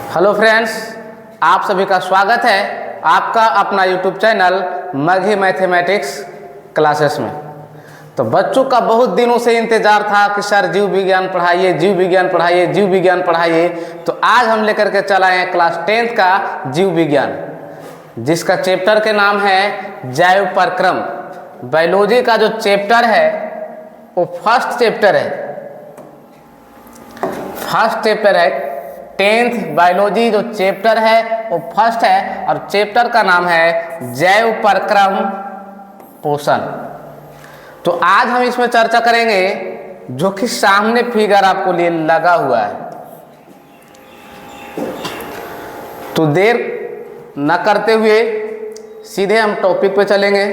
Hello friends, आप सभी का स्वागत है आपका अपना यूट्यूब चैनल मघी मैथमेटिक्स क्लासेस में। तो बच्चों का बहुत दिनों से इंतज़ार था कि सर जीव विज्ञान पढ़ाइए, जीव विज्ञान पढ़ाइए, जीव विज्ञान पढ़ाइए। तो आज हम लेकर के चला हैं क्लास 10th का जीव विज्ञान, जिसका चैप्टर के नाम है जैव परक्रम। बायोलॉजी का जो चैप्टर है वो फर्स्ट चैप्टर है 10th बायोलॉजी जो चैप्टर है वो फर्स्ट है और चैप्टर का नाम है जैव परक्रम पोषण। तो आज हम इसमें चर्चा करेंगे जो कि सामने फिगर आपको लिए लगा हुआ है। तो देर न करते हुए सीधे हम टॉपिक पे चलेंगे।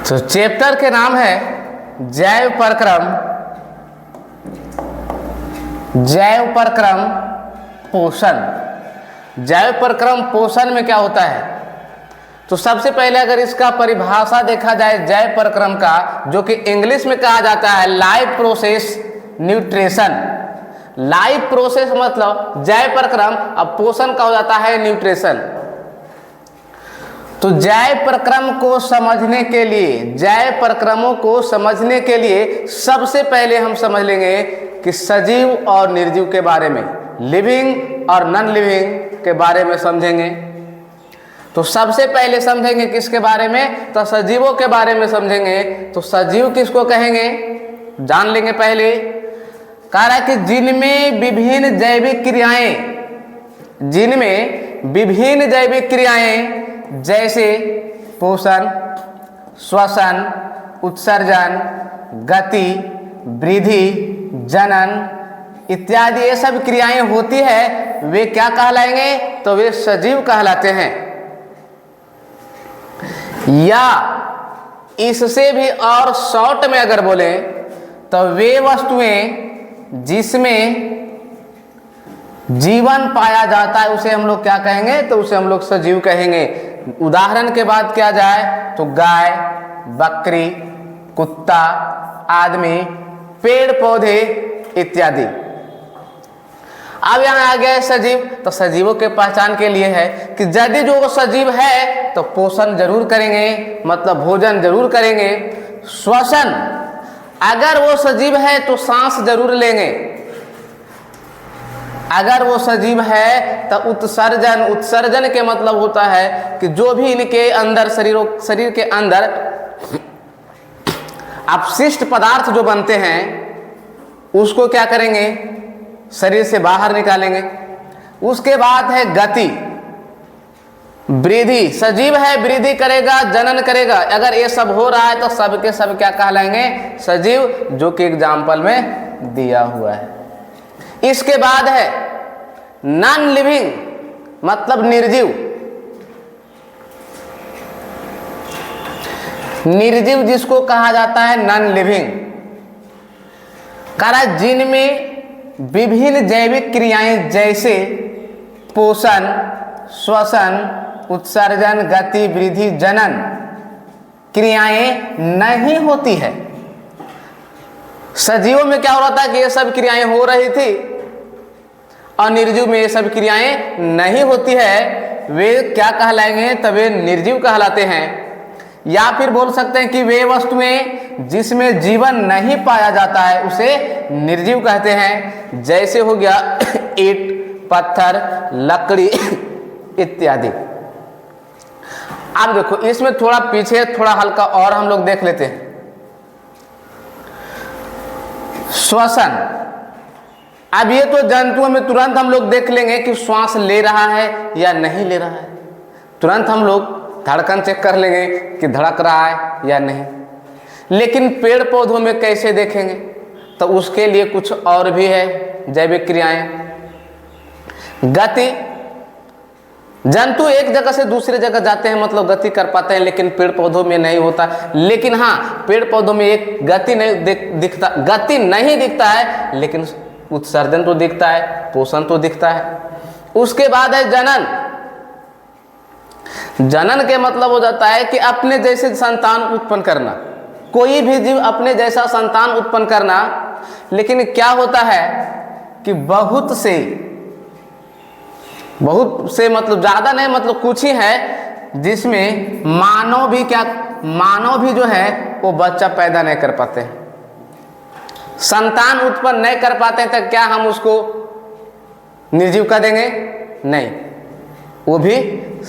तो चैप्टर के नाम है जैव परक्रम पोषण। जैव परक्रम पोषण में क्या होता है? तो सबसे पहले अगर इसका परिभाषा देखा जाए जैव परक्रम का, जो कि इंग्लिश में कहा जाता है life process nutrition. Life process मतलब जैव परक्रम, अब पोषण का हो जाता है न्यूट्रिशन। तो जैव परक्रम को समझने के लिए, जैव परक्रमों को समझने के लिए सबसे पहले हम समझ लेंगे कि सजीव और निर्जीव के बारे में, लिविंग और नॉन लिविंग के बारे में समझेंगे। तो सबसे पहले समझेंगे किसके बारे में? तो सजीवों के बारे में समझेंगे। तो सजीव किसको कहेंगे जान लेंगे पहले। कह रहा है कि जिनमें विभिन्न जैविक क्रियाएं जैसे पोषण, श्वसन, उत्सर्जन, गति, वृद्धि, जनन इत्यादि ये सब क्रियाएं होती है, वे क्या कहलाएंगे? तो वे सजीव कहलाते हैं। या इससे भी और शॉर्ट में अगर बोले तो वे वस्तुएं जिसमें जीवन पाया जाता है उसे हम लोग क्या कहेंगे? तो उसे हम लोग सजीव कहेंगे। उदाहरण के बाद क्या जाए तो गाय, बकरी, कुत्ता, आदमी, पेड़ पौधे इत्यादि। अब यहाँ आ गया है सजीव। तो सजीवों के पहचान के लिए है कि यदि जो सजीव है तो पोषण जरूर करेंगे, मतलब भोजन जरूर करेंगे। श्वसन, अगर वो सजीव है तो सांस जरूर लेंगे। अगर वो सजीव है तो उत्सर्जन के मतलब होता है कि जो भी इनके अंदर शरीर के अंदर अपशिष्ट पदार्थ जो बनते हैं उसको क्या करेंगे? शरीर से बाहर निकालेंगे। उसके बाद है गति, वृद्धि। सजीव है, वृद्धि करेगा, जनन करेगा। अगर ये सब हो रहा है तो सब के सब क्या कहलाएंगे? सजीव, जो कि एग्जाम्पल में दिया हुआ है। इसके बाद है नॉन लिविंग, मतलब निर्जीव। निर्जीव जिसको कहा जाता है नॉन लिविंग, कारण जिनमें विभिन्न जैविक क्रियाएं जैसे पोषण, श्वसन, उत्सर्जन, गति, वृद्धि, जनन क्रियाएं नहीं होती है। सजीवों में क्या हो रहा था कि ये सब क्रियाएं हो रही थी और निर्जीव में ये सब क्रियाएं नहीं होती है। वे क्या कहलाएंगे? तब वे निर्जीव कहलाते हैं। या फिर बोल सकते हैं कि वे वस्तुएं जिसमें जीवन नहीं पाया जाता है उसे निर्जीव कहते हैं। जैसे हो गया ईंट, पत्थर, लकड़ी इत्यादि। अब देखो इसमें थोड़ा पीछे थोड़ा हल्का और हम लोग देख लेते हैं। श्वसन, अब ये तो जंतुओं में तुरंत हम लोग देख लेंगे कि श्वास ले रहा है या नहीं ले रहा है। तुरंत हम लोग धड़कन चेक कर लेंगे कि धड़क रहा है या नहीं। लेकिन पेड़ पौधों में कैसे देखेंगे? तो उसके लिए कुछ और भी है जैविक क्रियाएं। गति, जंतु एक जगह से दूसरे जगह जाते हैं, मतलब गति कर पाते हैं, लेकिन पेड़ पौधों में नहीं होता। लेकिन हाँ, पेड़ पौधों में एक गति नहीं दिखता है, लेकिन उत्सर्जन तो दिखता है, पोषण तो दिखता है। उसके बाद है जनन। जनन के मतलब हो जाता है कि अपने जैसे संतान उत्पन्न करना। कोई भी जीव अपने जैसा संतान उत्पन्न करना, लेकिन क्या होता है कि बहुत से मतलब ज़्यादा नहीं, मतलब कुछ ही है जिसमें मानव भी जो है वो बच्चा पैदा नहीं कर पाते, संतान उत्पन्न नहीं कर पाते, तो क्या हम उसको निर्जीव कर देंगे? नहीं, वो भी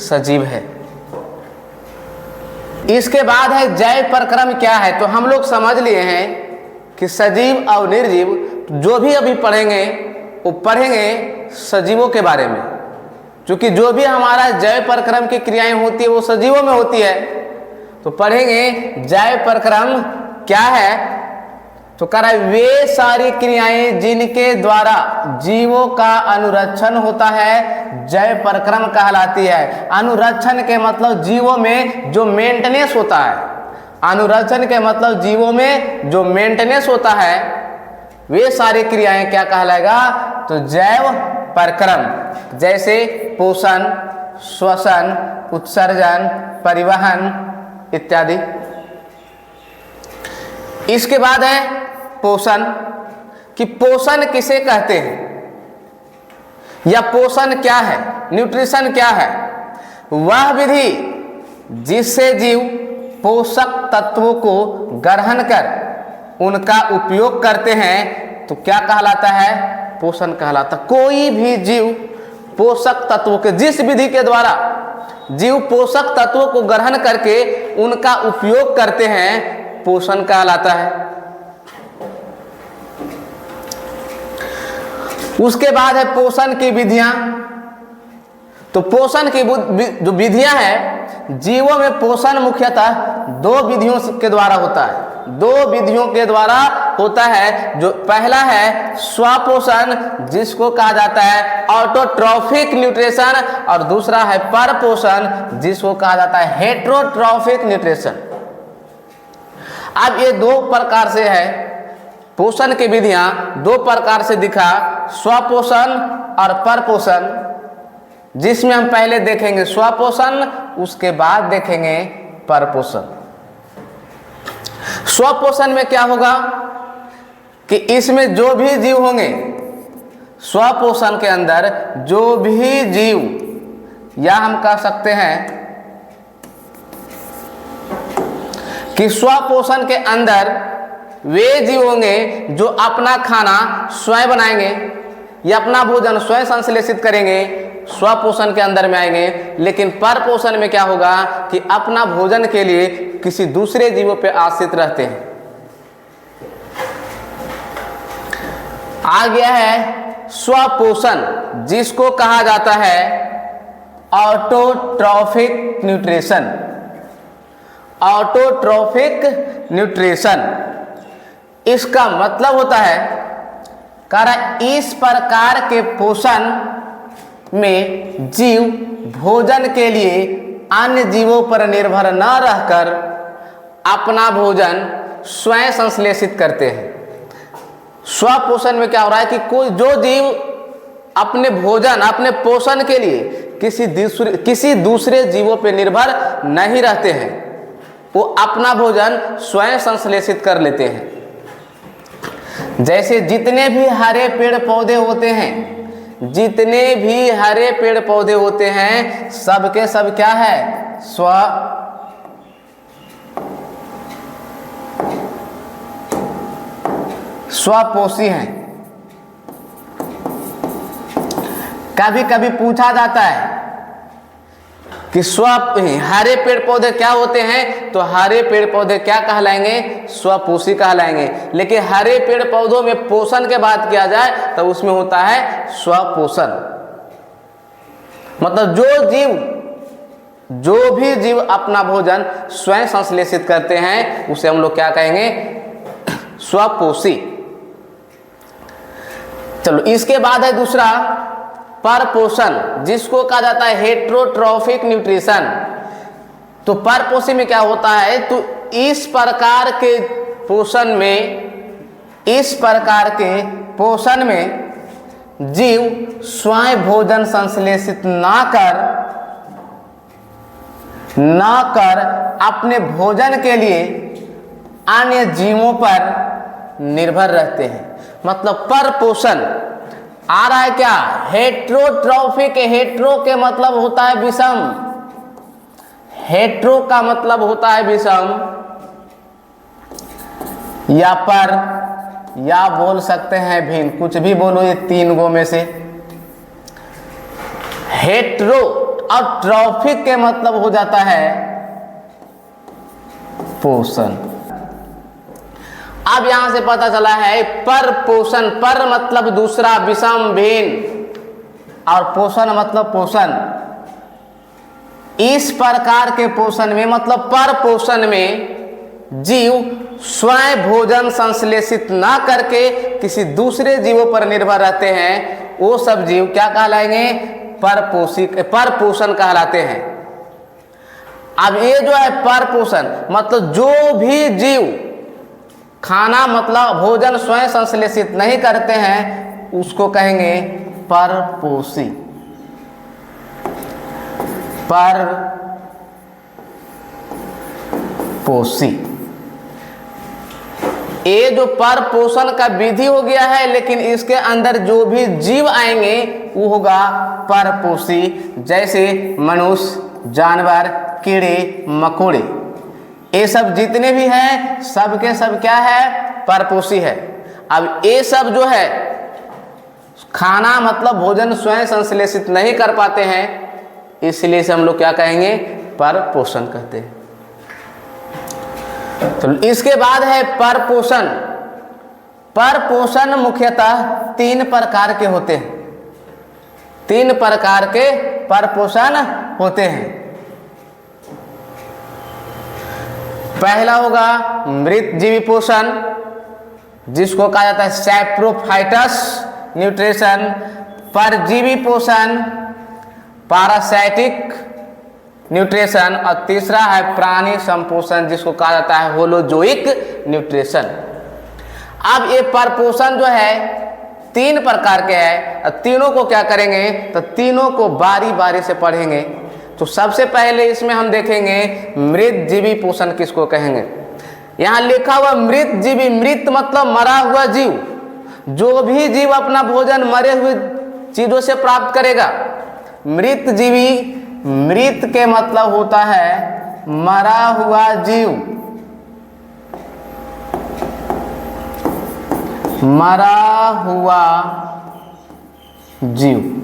सजीव है। इसके बाद है जैव प्रक्रम क्या है। तो हम लोग समझ लिए हैं कि सजीव और निर्जीव, जो भी अभी पढ़ेंगे वो पढ़ेंगे सजीवों के बारे में, क्योंकि जो भी हमारा जैव प्रक्रम की क्रियाएं होती है वो सजीवों में होती है। तो पढ़ेंगे जैव प्रक्रम क्या है। तो कह रहा है वे सारी क्रियाएं जिनके द्वारा जीवों का अनुरक्षण होता है जैव प्रक्रम कहलाती है। अनुरक्षण के मतलब जीवों में जो मेंटेनेंस होता है, अनुरक्षण के मतलब जीवों में जो मेंटेनेंस होता है, वे सारी क्रियाएं क्या कहलाएगा? तो जैव प्रक्रम, जैसे पोषण, श्वसन, उत्सर्जन, परिवहन इत्यादि। इसके बाद है पोषण, कि पोषण किसे कहते हैं या पोषण क्या है, न्यूट्रिशन क्या है? वह विधि जिससे जीव पोषक तत्वों को ग्रहण कर उनका उपयोग करते हैं, तो क्या कहलाता है? पोषण कहलाता। कोई भी जीव पोषक तत्वों के, जिस विधि के द्वारा जीव पोषक तत्वों को ग्रहण करके उनका उपयोग करते हैं, पोषण कहलाता है। उसके बाद है पोषण की विधियां। तो पोषण की जो विधियां हैं, जीवों में पोषण मुख्यतः दो विधियों के द्वारा होता है। दो विधियों के द्वारा होता है। जो पहला है स्वपोषण, जिसको कहा जाता है ऑटोट्रॉफिक न्यूट्रिशन, और दूसरा है परपोषण, जिसको कहा जाता है हेटेरोट्रॉफिक न्यूट्रिशन। अब ये दो प्रकार से है, पोषण की विधियां दो प्रकार से दिखा, स्वपोषण और परपोषण, जिसमें हम पहले देखेंगे स्वपोषण, उसके बाद देखेंगे परपोषण। स्वपोषण में क्या होगा कि इसमें जो भी जीव होंगे, स्वपोषण के अंदर जो भी जीव, या हम कह सकते हैं कि स्वपोषण के अंदर वे जीव होंगे जो अपना खाना स्वयं बनाएंगे या अपना भोजन स्वयं संश्लेषित करेंगे, स्वपोषण के अंदर में आएंगे। लेकिन परपोषण में क्या होगा कि अपना भोजन के लिए किसी दूसरे जीवों पे आश्रित रहते हैं। आ गया है स्वपोषण, जिसको कहा जाता है ऑटोट्रॉफिक न्यूट्रिशन। ऑटोट्रॉफिक न्यूट्रिशन, इसका मतलब होता है कारण इस प्रकार के पोषण में जीव भोजन के लिए अन्य जीवों पर निर्भर न रहकर अपना भोजन स्वयं संश्लेषित करते हैं। स्वपोषण में क्या हो रहा है कि कोई जो जीव अपने भोजन, अपने पोषण के लिए किसी दूसरे जीवों पर निर्भर नहीं रहते हैं, वो अपना भोजन स्वयं संश्लेषित कर लेते हैं। जैसे जितने भी हरे पेड़ पौधे होते हैं, जितने भी हरे पेड़ पौधे होते हैं, सबके सब क्या है? स्वपोषी हैं। कभी कभी पूछा जाता है कि हरे पेड़ पौधे क्या होते हैं, तो हरे पेड़ पौधे क्या कहलाएंगे? स्वपोषी कहलाएंगे। लेकिन हरे पेड़ पौधों में पोषण के बात किया जाए तो उसमें होता है स्वपोषण। मतलब जो भी जीव अपना भोजन स्वयं संश्लेषित करते हैं, उसे हम लोग क्या कहेंगे? स्वपोषी। चलो, इसके बाद है दूसरा परपोषण, जिसको कहा जाता है हेटेरोट्रॉफिक न्यूट्रिशन। तो परपोषी में क्या होता है? तो इस प्रकार के पोषण में जीव स्वयं भोजन संश्लेषित ना कर अपने भोजन के लिए अन्य जीवों पर निर्भर रहते हैं। मतलब पर पोषण आ रहा है क्या, हेट्रोट्रॉफिक। हेट्रो के मतलब होता है विषम, हेट्रो का मतलब होता है विषम, या पर, या बोल सकते हैं भिन्न, कुछ भी बोलो ये तीन गो में से। हेट्रो और ट्रॉफिक के मतलब हो जाता है पोषण। अब यहां से पता चला है पर पोषण, पर मतलब दूसरा, विषम, भिन्न, और पोषण मतलब पोषण। इस प्रकार के पोषण में, मतलब पर पोषण में जीव स्वयं भोजन संश्लेषित ना करके किसी दूसरे जीवों पर निर्भर रहते हैं, वो सब जीव क्या कहलाएंगे, पर पोषण कहलाते हैं। अब ये जो है पर पोषण मतलब जो भी जीव खाना मतलब भोजन स्वयं संश्लेषित नहीं करते हैं उसको कहेंगे परपोषी। परपोषी, ये जो पर पोषण का विधि हो गया है, लेकिन इसके अंदर जो भी जीव आएंगे वो होगा परपोषी। जैसे मनुष्य, जानवर, कीड़े मकोड़े, ये सब जितने भी हैं सब के सब क्या है, परपोषी है। अब ये सब जो है खाना मतलब भोजन स्वयं संश्लेषित नहीं कर पाते हैं, इसलिए इसे हम लोग क्या कहेंगे, परपोषण कहते हैं। तो इसके बाद है परपोषण। परपोषण मुख्यतः तीन प्रकार के होते हैं, तीन प्रकार के परपोषण होते हैं। पहला होगा मृतजीवी पोषण, जिसको कहा जाता है सैप्रोफाइटस न्यूट्रिशन। परजीवी पोषण, पैरासाइटिक न्यूट्रिशन। और तीसरा है प्राणी संपोषण, जिसको कहा जाता है होलोजोइक न्यूट्रिशन। अब ये परपोषण जो है तीन प्रकार के हैं, तीनों को क्या करेंगे, तो तीनों को बारी बारी से पढ़ेंगे। तो सबसे पहले इसमें हम देखेंगे मृतजीवी पोषण किसको कहेंगे। यहाँ लिखा हुआ मृतजीवी, मृत मतलब मरा हुआ जीव, जो भी जीव अपना भोजन मरे हुए चीजों से प्राप्त करेगा। मृतजीवी, मृत के मतलब होता है मरा हुआ जीव, मरा हुआ जीव।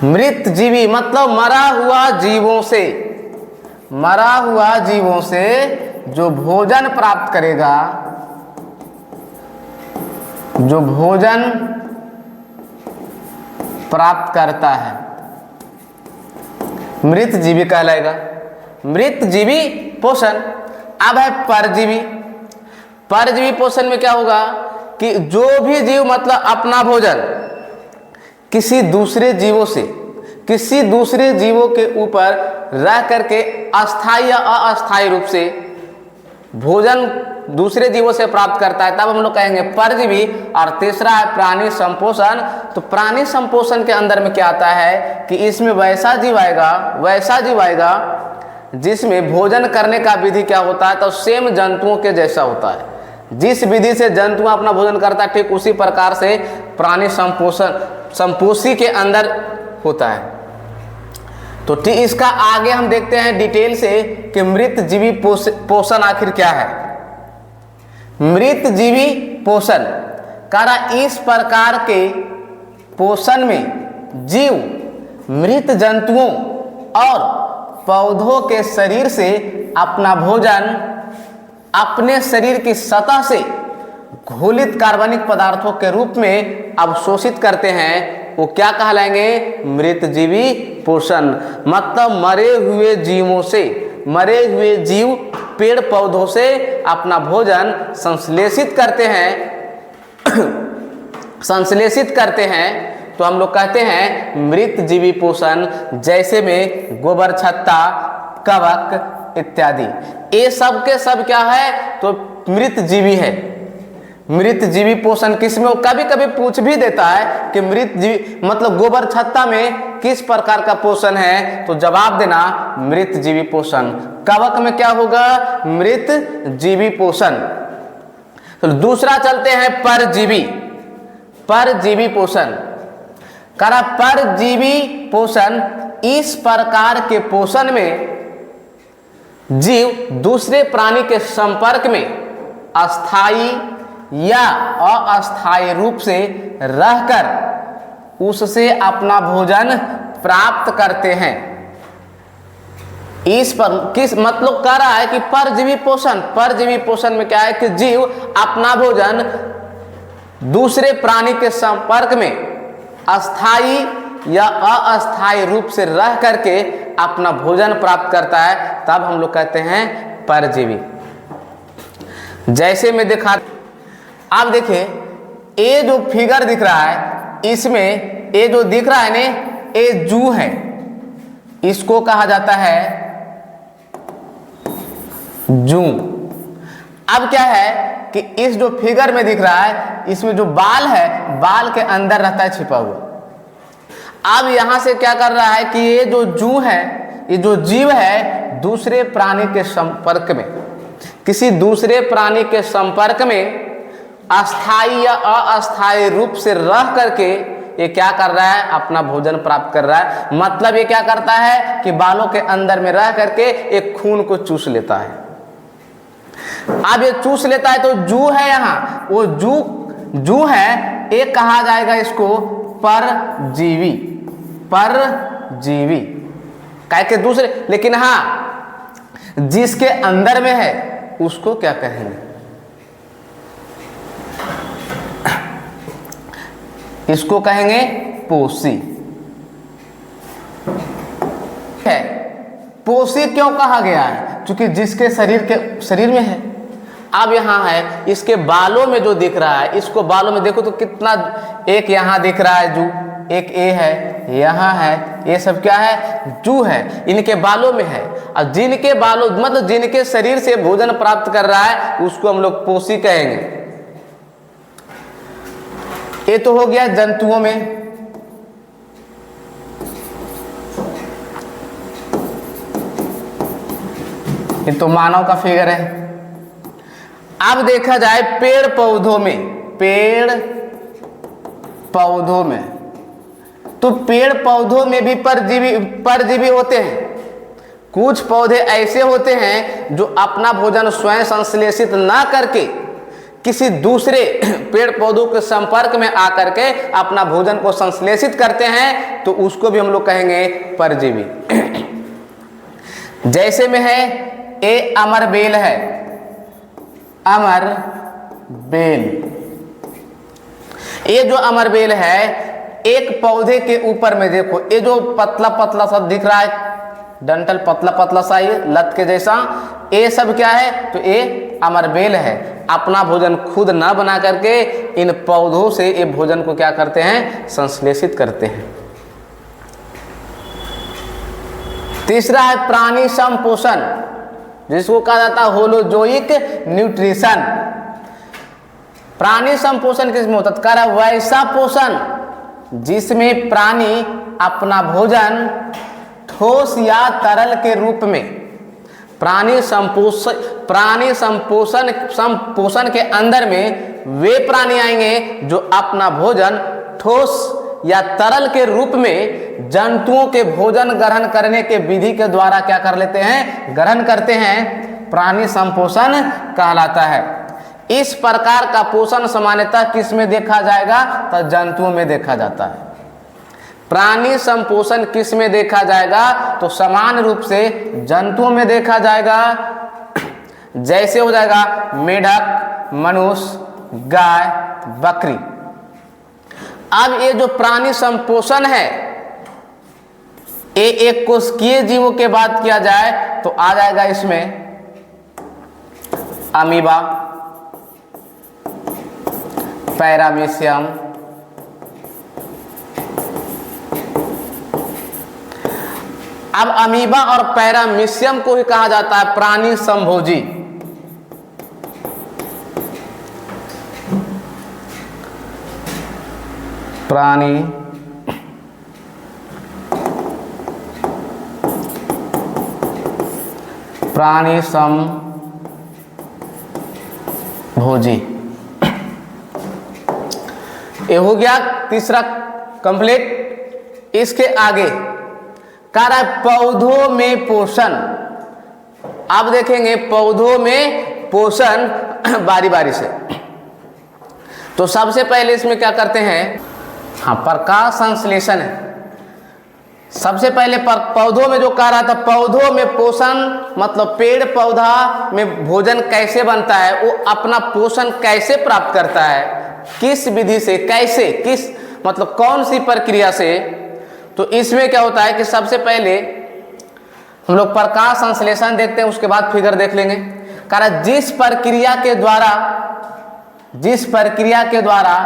मृतजीवी मतलब मरा हुआ जीवों से, मरा हुआ जीवों से जो भोजन प्राप्त करेगा, जो भोजन प्राप्त करता है, मृतजीवी कहलाएगा। मृतजीवी पोषण। अब है परजीवी। परजीवी पोषण में क्या होगा कि जो भी जीव मतलब अपना भोजन किसी दूसरे जीवों से, किसी दूसरे जीवों के ऊपर रह करके अस्थायी या अस्थायी रूप से भोजन दूसरे जीवों से प्राप्त करता है, तब हम लोग कहेंगे परजीवी। और तीसरा है प्राणी संपोषण। तो प्राणी संपोषण के अंदर में क्या आता है कि इसमें वैसा जीव आएगा, वैसा जीव आएगा जिसमें भोजन करने का विधि क्या होता है, तो सेम जंतुओं के जैसा होता है। जिस विधि से जंतु अपना भोजन करता है ठीक उसी प्रकार से प्राणी संपोषी के अंदर होता है। तो ठीक इसका आगे हम देखते हैं डिटेल से कि मृतजीवी पोषण आखिर क्या है। मृतजीवी पोषण कारा इस प्रकार के पोषण में जीव मृत जंतुओं और पौधों के शरीर से अपना भोजन अपने शरीर की सतह से घोलित कार्बनिक पदार्थों के रूप में अवशोषित करते हैं, वो क्या कहलाएंगे, मृतजीवी पोषण। मतलब मरे हुए जीवों से, मरे हुए जीव पेड़ पौधों से अपना भोजन संश्लेषित करते हैं संश्लेषित करते हैं, तो हम लोग कहते हैं मृतजीवी पोषण। जैसे में गोबर, छत्ता, कवक इत्यादि, ये सब के सब क्या है, तो मृतजीवी है। मृतजीवी पोषण किसमें, कभी कभी पूछ भी देता है कि मृतजीवी मतलब गोबर छत्ता में किस प्रकार का पोषण है, तो जवाब देना मृत जीवी पोषण। कवक में क्या होगा, मृत जीवी पोषण। तो दूसरा चलते हैं परजीवी। परजीवी पोषण करा, परजीवी पोषण इस प्रकार के पोषण में जीव दूसरे प्राणी के संपर्क में अस्थायी या अस्थायी रूप से रहकर उससे अपना भोजन प्राप्त करते हैं। इस पर किस मतलब कह रहा है कि परजीवी पोषण, परजीवी पोषण में क्या है कि जीव अपना भोजन दूसरे प्राणी के संपर्क में अस्थायी या अस्थायी रूप से रह करके अपना भोजन प्राप्त करता है, तब हम लोग कहते हैं परजीवी। जैसे मैं दिखा, आप देखिए ये जो फिगर दिख रहा है, इसमें ये जो दिख रहा है ना, ये जू है, इसको कहा जाता है जू। अब क्या है कि इस जो फिगर में दिख रहा है, इसमें जो बाल है, बाल के अंदर रहता है छिपा हुआ। अब यहां से क्या कर रहा है कि ये जो जू है, ये जो जीव है, दूसरे प्राणी के संपर्क में, किसी दूसरे प्राणी के संपर्क में अस्थायी या अस्थायी रूप से रह करके ये क्या कर रहा है, अपना भोजन प्राप्त कर रहा है। मतलब ये क्या करता है कि बालों के अंदर में रह करके एक खून को चूस लेता है। अब ये चूस लेता है तो जू है, यहाँ वो जू है, एक कहा जाएगा इसको परजीवी। परजीवी कह के दूसरे, लेकिन हाँ जिसके अंदर में है उसको क्या कहेंगे, इसको कहेंगे पोषी। है पोषी क्यों कहा गया है, क्योंकि जिसके शरीर में है। अब यहाँ है, इसके बालों में जो दिख रहा है, इसको बालों में देखो तो कितना, एक यहाँ दिख रहा है जू, एक ए है, यहाँ है, ये सब क्या है, जू है, इनके बालों में है। और जिनके बालों मतलब जिनके शरीर से भोजन प्राप्त कर रहा है उसको हम लोग पोषी कहेंगे। ये तो हो गया जंतुओं में। ये तो मानव का फिगर है। अब देखा जाए पेड़ पौधों में, पेड़ पौधों में, तो पेड़ पौधों में भी परजीवी होते हैं। कुछ पौधे ऐसे होते हैं जो अपना भोजन स्वयं संश्लेषित ना करके किसी दूसरे पेड़ पौधों के संपर्क में आकर के अपना भोजन को संश्लेषित करते हैं, तो उसको भी हम लोग कहेंगे परजीवी। जैसे में है ये अमरबेल है, अमरबेल। ये जो अमरबेल है, एक पौधे के ऊपर में देखो, ये जो पतला पतला सा दिख रहा है, डंठल पतला पतला सा, ये लत के जैसा, ये सब क्या है, तो ये अमरबेल है। अपना भोजन खुद ना बना करके इन पौधों से ये भोजन को क्या करते हैं, संश्लेषित करते हैं। तीसरा है प्राणी संपोषण, जिसको कहा जाता है होलोजोइक न्यूट्रिशन। प्राणी संपोषण किसमें होता है, वैसा पोषण जिसमें प्राणी अपना भोजन ठोस या तरल के रूप में, प्राणी संपोषण के अंदर में वे प्राणी आएंगे जो अपना भोजन ठोस या तरल के रूप में जंतुओं के भोजन ग्रहण करने के विधि के द्वारा क्या कर लेते हैं, ग्रहण करते हैं, प्राणी संपोषण कहलाता है। इस प्रकार का पोषण सामान्यतः किस में देखा जाएगा, तो जंतुओं में देखा जाता है। प्राणी संपोषण किस में देखा जाएगा, तो समान रूप से जंतुओं में देखा जाएगा। जैसे हो जाएगा मेढक, मनुष्य, गाय, बकरी। अब ये जो प्राणी संपोषण है, ये एक कोशिकीय जीवों के बात किया जाए तो आ जाएगा इसमें अमीबा, पैरामीशियम, अब अमीबा और पैरामीशियम को ही कहा जाता है प्राणी संभोजी। प्राणी प्राणी समभोजी। ये हो गया तीसरा कंप्लीट। इसके आगे कह रहा है पौधों में पोषण। अब देखेंगे पौधों में पोषण बारी बारी से। तो सबसे पहले इसमें क्या करते हैं, हाँ प्रकाश संश्लेषण है। सबसे पहले पौधों में जो कह रहा था, पौधों में पोषण मतलब पेड़ पौधा में भोजन कैसे बनता है, वो अपना पोषण कैसे प्राप्त करता है, किस विधि से, कैसे, किस मतलब कौन सी प्रक्रिया से। तो इसमें क्या होता है कि सबसे पहले हम लोग प्रकाश संश्लेषण देखते हैं, उसके बाद फिगर देख लेंगे। कारण जिस प्रक्रिया के द्वारा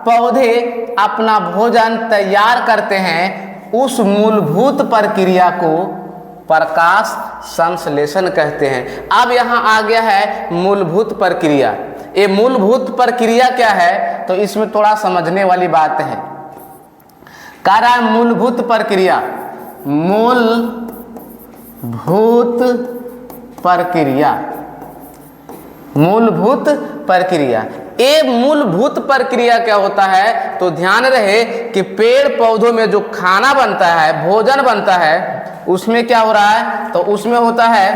पौधे अपना भोजन तैयार करते हैं, उस मूलभूत प्रक्रिया को प्रकाश संश्लेषण कहते हैं। अब यहाँ आ गया है मूलभूत प्रक्रिया। ये मूलभूत प्रक्रिया क्या है, तो इसमें थोड़ा समझने वाली बात है। कह रहा है मूलभूत प्रक्रिया, मूलभूत प्रक्रिया। ये मूलभूत प्रक्रिया क्या होता है, तो ध्यान रहे कि पेड़ पौधों में जो खाना बनता है, भोजन बनता है, उसमें क्या हो रहा है, तो उसमें होता है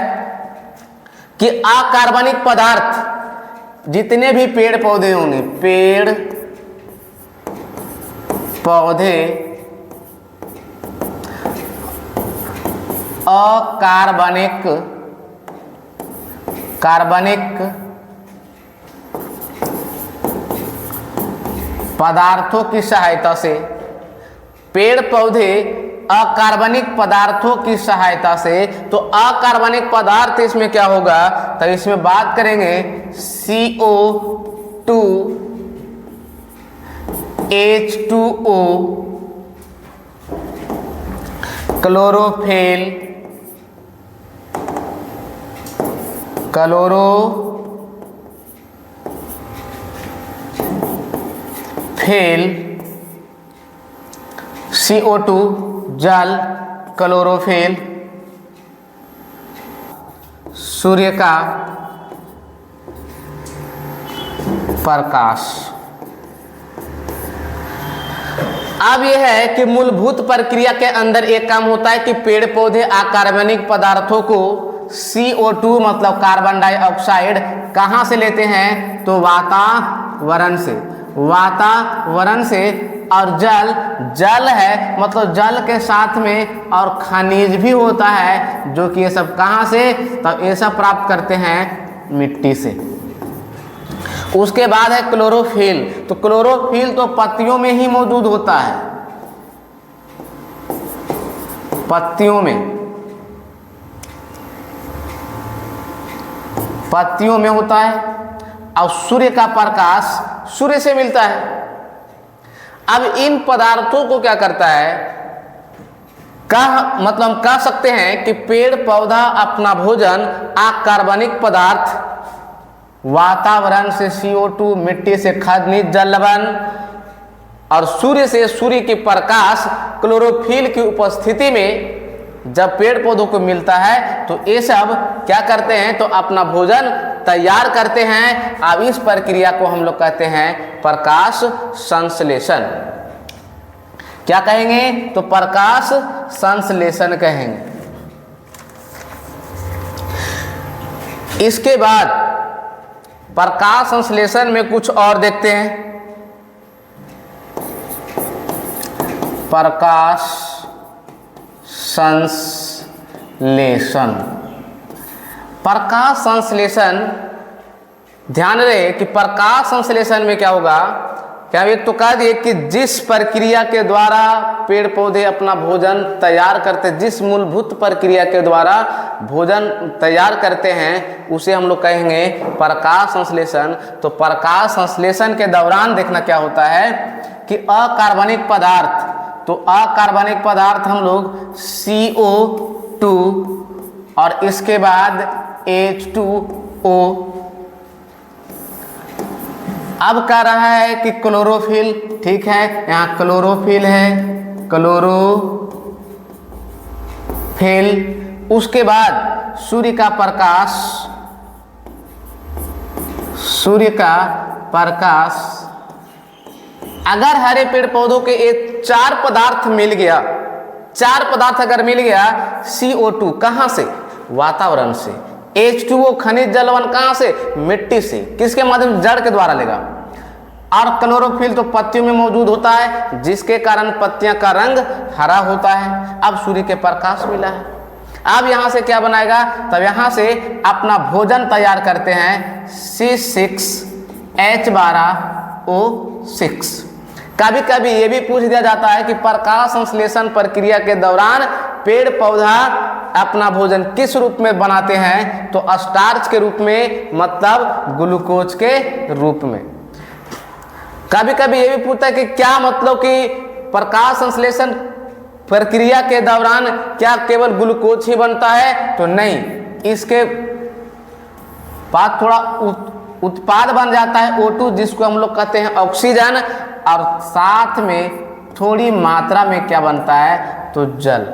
कि अकार्बनिक पदार्थ जितने भी पेड़ पौधे होंगे, पेड़ पौधे अकार्बनिक पदार्थों की सहायता से, पेड़ पौधे अकार्बनिक पदार्थों की सहायता से, तो अकार्बनिक पदार्थ इसमें क्या होगा, तो इसमें बात करेंगे CO2, H2O, क्लोरोफिल, CO2 जल, क्लोरोफिल सूर्य का प्रकाश। अब यह है कि मूलभूत प्रक्रिया के अंदर एक काम होता है कि पेड़ पौधे अकार्बनिक पदार्थों को CO2 मतलब कार्बन डाइऑक्साइड कहाँ से लेते हैं, तो वातावरण से, और जल है मतलब जल के साथ में और खनिज भी होता है, जो कि ये सब कहाँ से, तब ये सब प्राप्त करते हैं मिट्टी से। उसके बाद है क्लोरोफिल। तो क्लोरोफिल तो पत्तियों में ही मौजूद होता है, पत्तियों में होता है, और सूर्य का प्रकाश सूर्य से मिलता है। अब इन पदार्थों को क्या करता है, मतलब कह सकते हैं कि पेड़ पौधा अपना भोजन अकार्बनिक पदार्थ वातावरण से CO2, मिट्टी से खनिज जल लवण, और सूर्य से सूर्य की प्रकाश क्लोरोफिल की उपस्थिति में जब पेड़ पौधों को मिलता है, तो ये सब क्या करते हैं, तो अपना भोजन तैयार करते हैं। अब इस प्रक्रिया को हम लोग कहते हैं प्रकाश संश्लेषण। क्या कहेंगे, तो प्रकाश संश्लेषण कहेंगे। इसके बाद प्रकाश संश्लेषण में कुछ और देखते हैं। प्रकाश संश्लेषण ध्यान रहे कि प्रकाश संश्लेषण में क्या होगा, क्या एक तो कह दिए कि जिस प्रक्रिया के द्वारा पेड़ पौधे अपना भोजन तैयार करते, जिस मूलभूत प्रक्रिया के द्वारा भोजन तैयार करते हैं, उसे हम लोग कहेंगे प्रकाश संश्लेषण। तो प्रकाश संश्लेषण के दौरान देखना क्या होता है कि अकार्बनिक पदार्थ, तो अकार्बनिक पदार्थ हम लोग CO2 और इसके बाद H2O। अब कह रहा है कि क्लोरोफिल, ठीक है, यहाँ क्लोरोफिल है, क्लोरोफिल उसके बाद सूर्य का प्रकाश अगर हरे पेड़ पौधों के ये 4 पदार्थ मिल गया, 4 पदार्थ अगर मिल गया, CO2 कहाँ से? वातावरण से। H2O खनिज जलवन कहाँ से? मिट्टी से। किसके माध्यम? जड़ के द्वारा लेगा। और क्लोरोफिल तो पत्तियों में मौजूद होता है, जिसके कारण पत्तियां का रंग हरा होता है। अब सूर्य के प्रकाश मिला है, अब यहां से क्या बनाएगा? तब यहां से अपना भोजन तैयार करते हैं, C6H12O6। कभी कभी ये भी पूछ दिया जाता है कि प्रकाश संश्लेषण प्रक्रिया के दौरान पेड़ पौधा अपना भोजन किस रूप में बनाते हैं? तो स्टार्च के रूप में, मतलब ग्लूकोज के रूप में। कभी कभी ये भी पूछता है कि क्या मतलब कि प्रकाश संश्लेषण प्रक्रिया के दौरान क्या केवल ग्लूकोज ही बनता है? तो नहीं, इसके बाद थोड़ा उत्पाद बन जाता है O2, जिसको हम लोग कहते हैं ऑक्सीजन, और साथ में थोड़ी मात्रा में क्या बनता है? तो जल।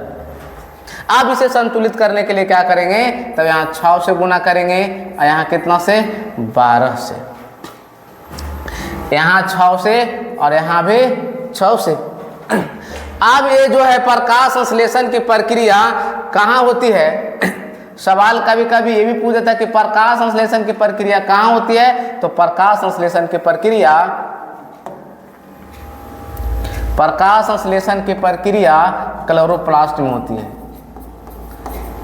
अब इसे संतुलित करने के लिए क्या करेंगे? तब यहाँ 6 से गुना करेंगे, और यहाँ कितना से? 12 से। यहाँ 6 से और यहाँ भी 6 से। अब ये जो है प्रकाश संश्लेषण की प्रक्रिया कहाँ होती है? सवाल कभी कभी ये भी पूछ देता है कि प्रकाश संश्लेषण की प्रक्रिया कहाँ होती है? तो प्रकाश संश्लेषण की प्रक्रिया क्लोरोप्लास्ट में होती है।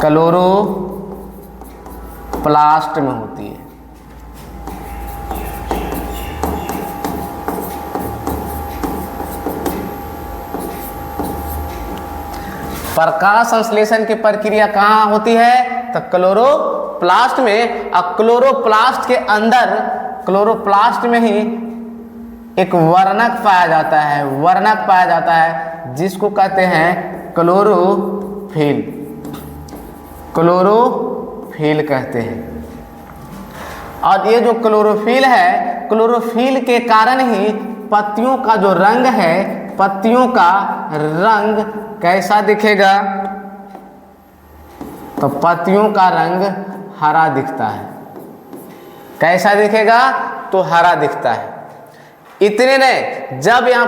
क्लोरोप्लास्ट में होती है। प्रकाश संश्लेषण की प्रक्रिया कहाँ होती है? तो क्लोरोप्लास्ट में। और क्लोरोप्लास्ट के अंदर, क्लोरोप्लास्ट में ही एक वर्णक पाया जाता है, जिसको कहते हैं क्लोरोफिल। क्लोरोफिल कहते हैं। और ये जो क्लोरोफिल है, क्लोरोफिल के कारण ही पत्तियों का जो रंग है, पत्तियों का रंग कैसा दिखेगा? तो पत्तियों का रंग हरा दिखता है। कैसा दिखेगा? तो हरा दिखता है। इतने नहीं, जब यहाँ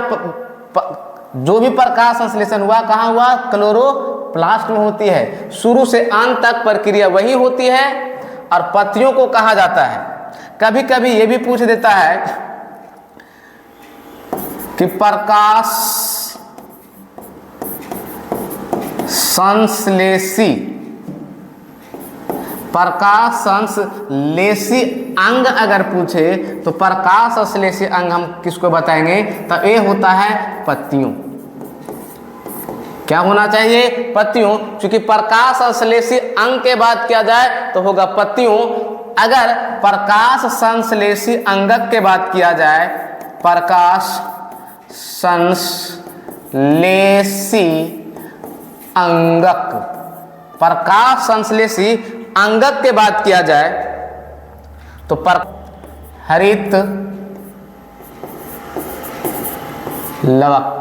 जो भी प्रकाश संश्लेषण हुआ, कहाँ हुआ? क्लोरोप्लास्ट में होती है। शुरू से अंत तक प्रक्रिया वही होती है, और पत्तियों को कहा जाता है। कभी कभी ये भी पूछ देता है कि प्रकाश संश्लेषी अंग अगर पूछे, तो प्रकाश संश्लेषी अंग हम किसको बताएंगे? तो ये होता है पत्तियों। क्या होना चाहिए? पत्तियों। क्योंकि प्रकाश संश्लेषी अंग के बात किया जाए तो होगा पत्तियों। अगर प्रकाश संश्लेषी अंगक के बात किया जाए, प्रकाश संश्लेषी अंगक, प्रकाश संश्लेषी अंगक के बात किया जाए तो हरित लवक।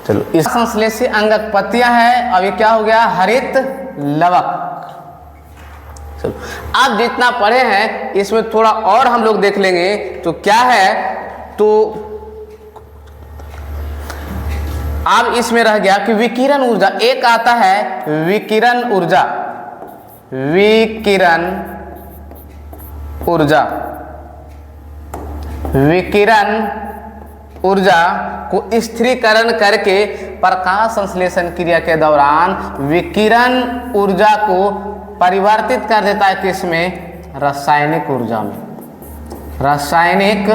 चलो, इस संश्लेषी अंगक पत्तियां हैं, अब ये क्या हो गया? हरित लवक। चलो, अब जितना पढ़े हैं इसमें थोड़ा और हम लोग देख लेंगे। तो क्या है? तो अब इसमें रह गया कि विकिरण ऊर्जा। एक आता है विकिरण ऊर्जा। विकिरण ऊर्जा को स्थिरीकरण करके प्रकाश संश्लेषण क्रिया के दौरान विकिरण ऊर्जा को परिवर्तित कर देता है। किसमें? रासायनिक ऊर्जा में। रासायनिक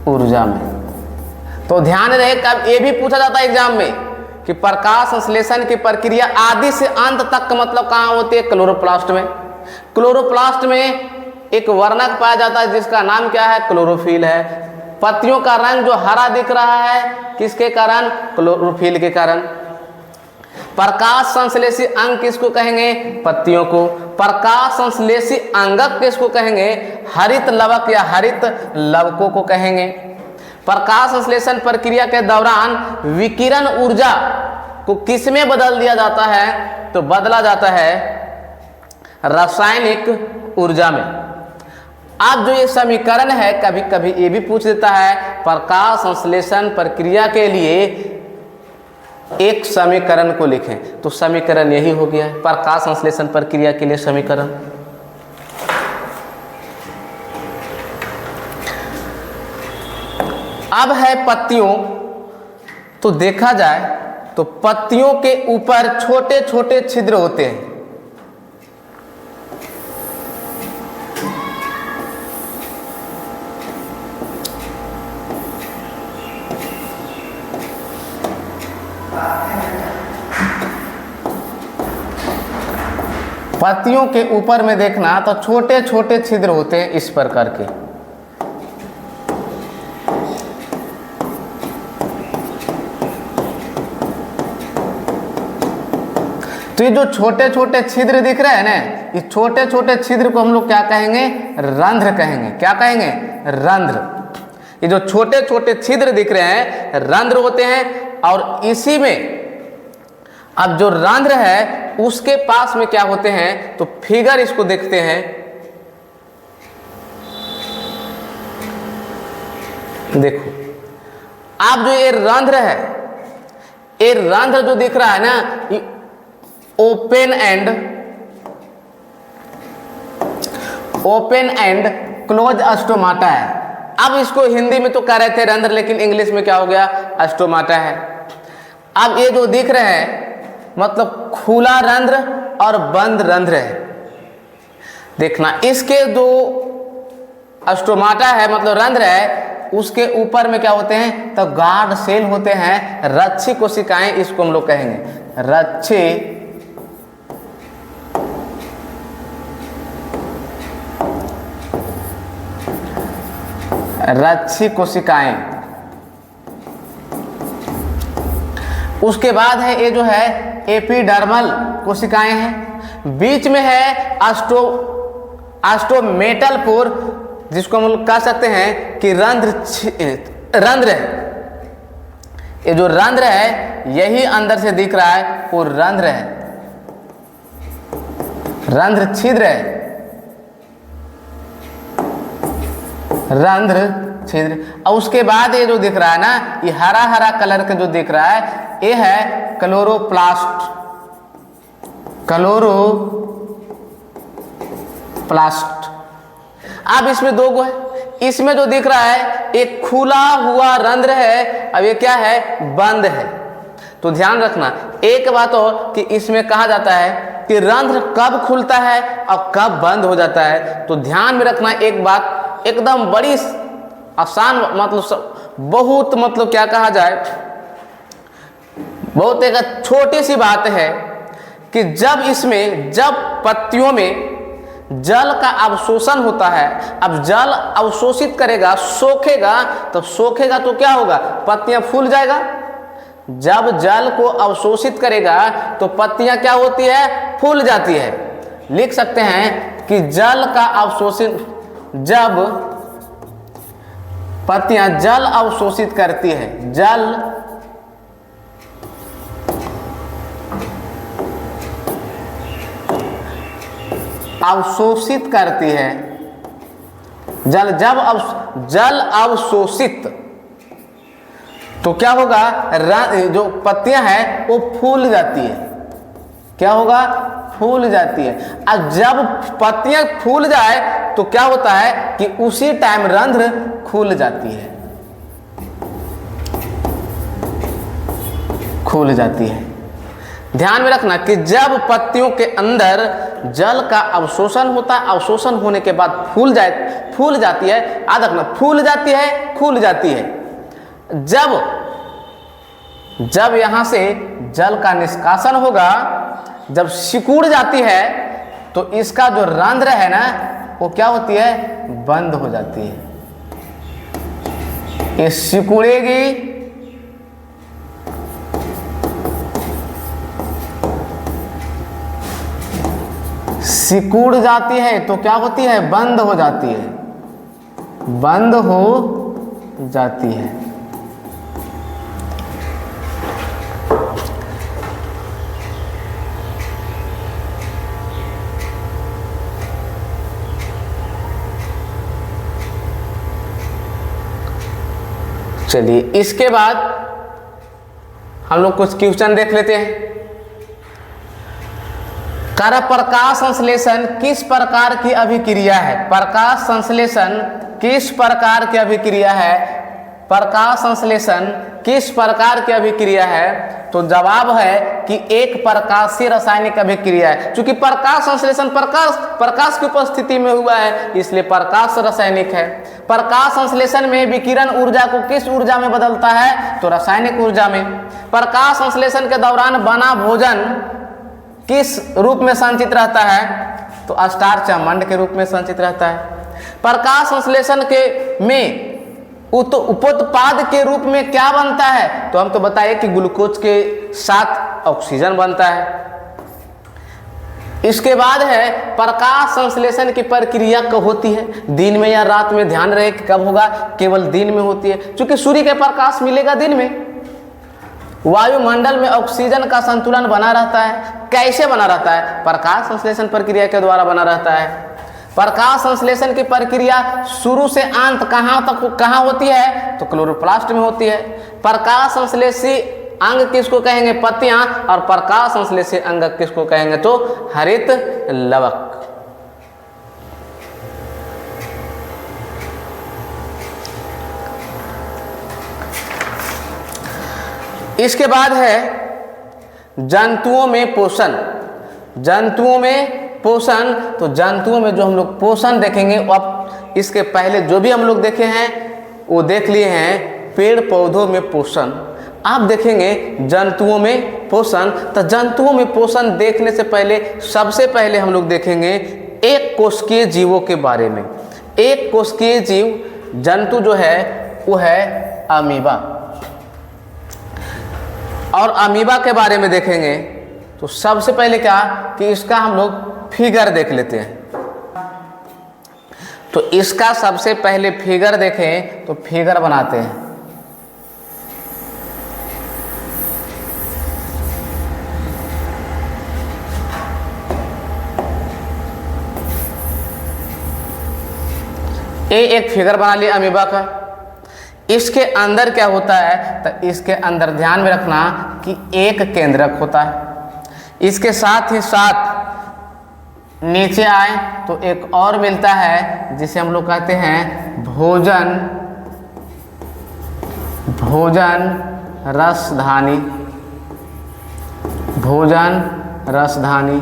ऊर्जा में। तो ध्यान रहे, कब ये भी पूछा जाता है एग्जाम में कि प्रकाश संश्लेषण की प्रक्रिया आदि से अंत तक का मतलब कहाँ होती है? क्लोरोप्लास्ट में। क्लोरोप्लास्ट में एक वर्णक पाया जाता है जिसका नाम क्या है? क्लोरोफिल है। पत्तियों का रंग जो हरा दिख रहा है, किसके कारण? क्लोरोफिल के कारण। प्रकाश संश्लेषी अंग किसको कहेंगे? पत्तियों को। प्रकाश संश्लेषी अंगक किसको कहेंगे? हरित लवक या हरित लवकों को कहेंगे। प्रकाश संश्लेषण प्रक्रिया के दौरान विकिरण ऊर्जा को किस में बदल दिया जाता है? तो बदला जाता है रासायनिक ऊर्जा में। अब जो ये समीकरण है, कभी कभी ये भी पूछ देता है प्रकाश संश्लेषण प्रक्रिया के लिए एक समीकरण को लिखें, तो समीकरण यही हो गया है प्रकाश संश्लेषण प्रक्रिया के लिए समीकरण। अब है पत्तियों, तो देखा जाए तो पत्तियों के ऊपर छोटे छोटे छिद्र होते हैं। पत्तियों के ऊपर में देखना तो छोटे छोटे छिद्र होते हैं इस प्रकार के। तो ये जो छोटे छोटे छिद्र दिख रहे हैं ना, ये छोटे छोटे छिद्र को हम लोग क्या कहेंगे? रंध्र कहेंगे। क्या कहेंगे? रंध्र। ये जो छोटे छोटे छिद्र दिख रहे हैं रंध्र होते हैं। और इसी में अब जो रंध्र है उसके पास में क्या होते हैं? तो फिगर इसको देखते हैं। देखो, अब जो ये रंध्र है, ये रंध्र जो दिख रहा है ना, ये ओपन एंड क्लोज स्टोमाटा है। अब इसको हिंदी में तो कह रहे थे रंध्र, लेकिन इंग्लिश में क्या हो गया? स्टोमाटा है। अब ये जो दिख रहे हैं मतलब खुला रंध्र और बंद रंध्र है। देखना, इसके जो स्टोमाटा है मतलब रंध्र है, उसके ऊपर में क्या होते हैं? तो गार्ड सेल होते हैं, रच्छी कोशिकाएं इसको हम लोग कहेंगे। रच्छी कोशिकाएं। उसके बाद है ये जो है एपिडर्मल कोशिकाएं हैं। बीच में है ऑस्टोमेटल पोर, जिसको हम लोग कह सकते हैं कि रंध्र है। ये जो रंध्र है यही अंदर से दिख रहा है, वो रंध्र है, रंध्र छिद्र है, रंध्र छिद्र। और उसके बाद ये जो दिख रहा है ना, ये हरा हरा कलर का जो दिख रहा है, ये है क्लोरोप्लास्ट। अब इसमें दो गो है। इसमें जो दिख रहा है एक खुला हुआ रंध्र है, अब ये क्या है? बंद है। तो ध्यान रखना एक बात और कि इसमें कहा जाता है कि रंध्र कब खुलता है और कब बंद हो जाता है। तो ध्यान में रखना एक बात एकदम बड़ी आसान, मतलब बहुत, मतलब क्या कहा जाए, बहुत एक छोटी सी बात है कि जब पत्तियों में जल का अवशोषण होता है, अब जल अवशोषित करेगा, सोखेगा तो क्या होगा? पत्तियां फूल जाएगा। जब जल को अवशोषित करेगा तो पत्तियां क्या होती है? फूल जाती है। लिख सकते हैं कि जल का अवशोषण, जब पत्तियां जल अवशोषित करती है, जल अवशोषित करती है, जल अवशोषित, तो क्या होगा? जो पत्तियां हैं वो फूल जाती है। क्या होगा? फूल जाती है। अब जब पत्तियां फूल जाए तो क्या होता है कि उसी टाइम रंध्र खुल जाती है, खुल जाती है। ध्यान में रखना कि जब पत्तियों के अंदर जल का अवशोषण होता है, अवशोषण होने के बाद फूल जाती है, याद रखना, फूल जाती है, खुल जाती है। जब यहां से जल का निष्कासन होगा, जब सिकुड़ जाती है, तो इसका जो रंध्र है ना, वो क्या होती है? बंद हो जाती है। ये सिकुड़ेगी, सिकुड़ जाती है तो क्या होती है? बंद हो जाती है, बंद हो जाती है। चलिए इसके बाद हम लोग कुछ क्वेश्चन देख लेते हैं। कर प्रकाश संश्लेषण किस प्रकार की अभिक्रिया है? प्रकाश संश्लेषण किस प्रकार की अभिक्रिया है? प्रकाश संश्लेषण किस प्रकार की अभिक्रिया है? तो जवाब है कि एक प्रकाशीय रासायनिक अभिक्रिया है। क्योंकि प्रकाश संश्लेषण प्रकाश की उपस्थिति में हुआ है, इसलिए प्रकाश रासायनिक है। प्रकाश संश्लेषण में विकिरण ऊर्जा को किस ऊर्जा में बदलता है? तो रासायनिक ऊर्जा में। प्रकाश संश्लेषण के दौरान बना भोजन किस रूप में संचित रहता है? तो स्टार्च या मंड के रूप में संचित रहता है। प्रकाश संश्लेषण के में उपोत्पाद के रूप में क्या बनता है? तो हम तो बताइए कि ग्लूकोज के साथ ऑक्सीजन बनता है। इसके बाद है प्रकाश संश्लेषण की प्रक्रिया कब होती है? दिन में या रात में? ध्यान रहे कि कब होगा, केवल दिन में होती है, क्योंकि सूर्य के प्रकाश मिलेगा दिन में। वायुमंडल में ऑक्सीजन का संतुलन बना रहता है। कैसे बना रहता है? प्रकाश संश्लेषण प्रक्रिया के द्वारा बना रहता है। प्रकाश संश्लेषण की प्रक्रिया शुरू से अंत कहाँ होती है? तो क्लोरोप्लास्ट में होती है। प्रकाश संश्लेषी अंग किसको कहेंगे? पत्तियां। और प्रकाश संश्लेषी अंग किसको कहेंगे? तो हरित लवक। इसके बाद है जंतुओं में पोषण। जंतुओं में पोषण, तो जंतुओं में जो हम लोग पोषण देखेंगे, अब इसके पहले जो भी हम लोग देखे हैं वो देख लिए हैं। पेड़ पौधों में पोषण आप देखेंगे। जंतुओं में पोषण, तो जंतुओं में पोषण देखने से पहले सबसे पहले हम लोग देखेंगे एक कोशिकीय जीवों के बारे में। एक कोशिकीय जीव जंतु जो है वो है अमीबा। और अमीबा के बारे में देखेंगे तो सबसे पहले क्या कि इसका हम लोग फिगर देख लेते हैं। तो इसका सबसे पहले फिगर देखें तो फिगर बनाते हैं। ये एक फिगर बना लिया अमीबा का। इसके अंदर क्या होता है? तो इसके अंदर ध्यान में रखना कि एक केंद्रक होता है। इसके साथ ही साथ नीचे आए तो एक और मिलता है जिसे हम लोग कहते हैं भोजन रसधानी। भोजन रसधानी।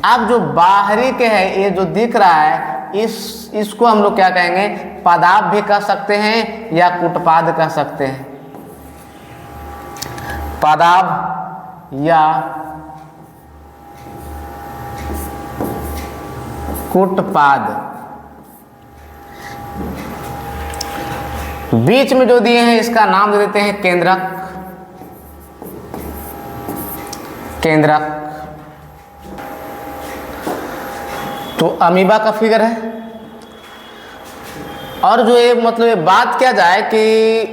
अब जो बाहरी के है, ये जो दिख रहा है, इसको हम लोग क्या कहेंगे? पदार्थ भी कह सकते हैं या कूटपाद कह सकते हैं। पदार्थ या कूटपाद। बीच में जो दिए हैं इसका नाम दे देते हैं केंद्रक। केंद्रक। तो अमीबा का फिगर है। और जो ये मतलब ये बात किया जाए कि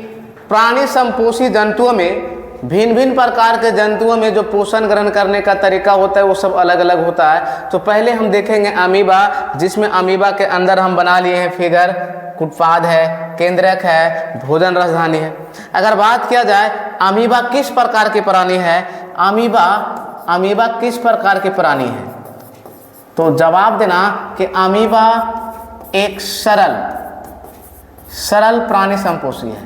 प्राणी संपोषी जंतुओं में, भिन्न भिन्न प्रकार के जंतुओं में जो पोषण ग्रहण करने का तरीका होता है वो सब अलग अलग होता है। तो पहले हम देखेंगे अमीबा, जिसमें अमीबा के अंदर हम बना लिए हैं फिगर। कूटपाद है, केंद्रक है, भोजन रसधानी है। अगर बात किया जाए अमीबा किस प्रकार की प्राणी है, अमीबा किस प्रकार की प्राणी है, तो जवाब देना कि अमीबा एक सरल प्राणी संपोषी है।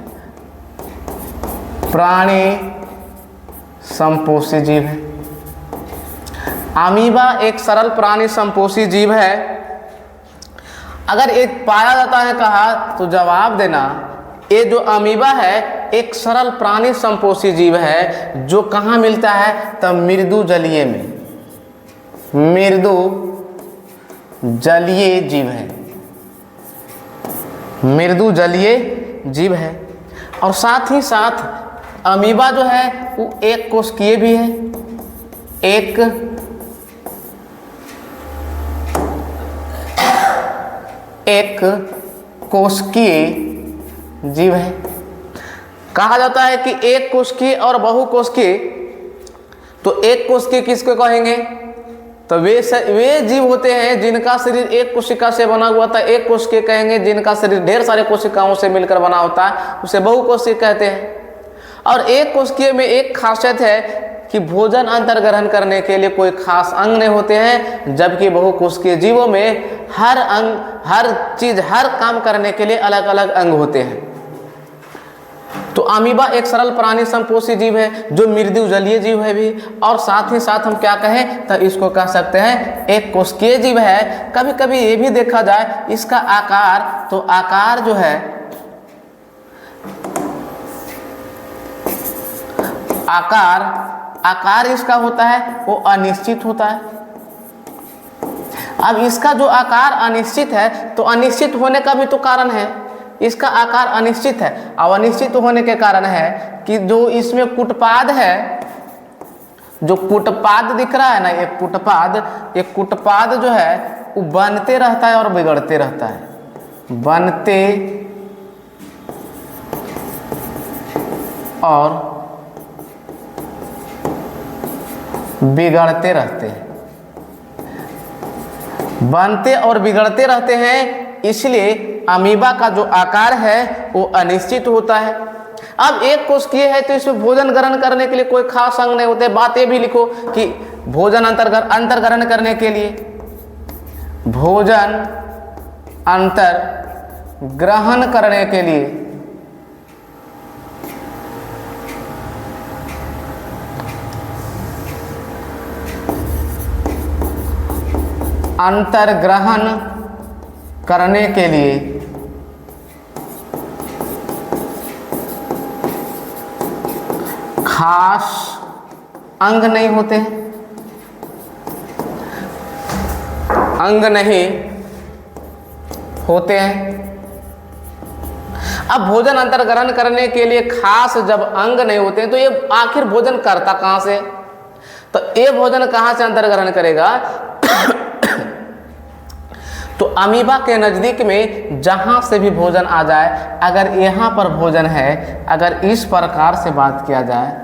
प्राणी संपोषी जीव है। अमीबा एक सरल प्राणी संपोषी जीव है। अगर एक पाया जाता है कहा तो जवाब देना ये जो अमीबा है एक सरल प्राणी संपोषी जीव है। जो कहाँ मिलता है? तो मृदु जलीय में। मृदु जलीय जीव है। मृदु जलीय जीव है। और साथ ही साथ अमीबा जो है वो एक कोशिकीय भी है। एक कोशिकीय जीव है। कहा जाता है कि एक कोशिकीय और बहुकोशिकीय। तो एक कोशिकीय किसको कहेंगे? तो वे जीव होते हैं जिनका शरीर एक कोशिका से बना हुआ था, एक कोशिका कहेंगे जिनका शरीर ढेर सारे कोशिकाओं से मिलकर बना होता है, उसे बहुकोशिकीय कहते हैं। और एक कोशिकीय में एक खासियत है कि भोजन अंतर ग्रहण करने के लिए कोई खास अंग नहीं होते हैं, जबकि बहुकोशिकीय जीवों में हर अंग, हर चीज, हर काम करने के लिए अलग अलग अंग होते हैं। तो अमीबा एक सरल प्राणी संपोषी जीव है जो मृदु जलीय जीव है भी, और साथ ही साथ हम क्या कहें तो इसको कह सकते हैं एक कोशिकीय जीव है। कभी कभी ये भी देखा जाए इसका आकार, तो आकार जो है, आकार इसका होता है वो अनिश्चित होता है। अब इसका जो आकार अनिश्चित है, तो अनिश्चित होने का भी तो कारण है, इसका आकार अनिश्चित है। अब अनिश्चित होने के कारण है कि जो इसमें कुटपाद है, जो कुटपाद दिख रहा है ना, एक कुटपाद जो है वो बनते रहता है और बिगड़ते रहता है, बनते और बिगड़ते रहते हैं, बनते और बिगड़ते रहते हैं। इसलिए अमीबा का जो आकार है वो अनिश्चित होता है। अब एक कोशिकीय है तो इसमें भोजन ग्रहण करने के लिए कोई खास अंग नहीं होते। बात ये भी लिखो कि भोजन अंतर ग्रहण करने के लिए, भोजन अंतर ग्रहण करने के लिए अंतर ग्रहण करने के लिए खास अंग नहीं होते हैं, अंग नहीं होते हैं। अब भोजन अंतर ग्रहण करने के लिए खास जब अंग नहीं होते हैं तो ये आखिर भोजन करता कहाँ से? तो ये भोजन कहाँ से अंतर ग्रहण करेगा? तो अमीबा के नज़दीक में जहाँ से भी भोजन आ जाए, अगर यहाँ पर भोजन है, अगर इस प्रकार से बात किया जाए,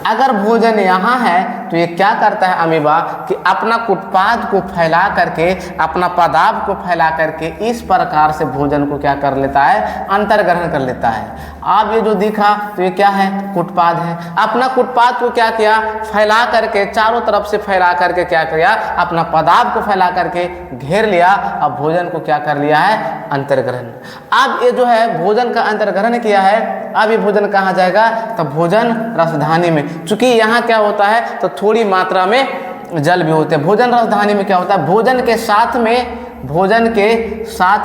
अगर भोजन यहाँ है तो ये क्या करता है अमीबा कि अपना कुटपाद को फैला करके, अपना पदार्थ को फैला करके इस प्रकार से भोजन को क्या कर लेता है? अंतर ग्रहण कर लेता है। अब ये जो दिखा तो ये क्या है? कुटपाद है। अपना कुटपाद को क्या किया? फैला करके, चारों तरफ से फैला करके क्या किया? अपना पदार्थ को फैला करके घेर लिया। अब भोजन को क्या कर लिया है? अंतर ग्रहण। अब ये जो है भोजन का अंतर ग्रहण किया है, अब ये भोजन कहाँ जाएगा? तो भोजन रसधानी में। चूंकि यहाँ क्या होता है तो थोड़ी मात्रा में जल भी होते हैं। भोजन रसधानी में क्या होता है? भोजन के साथ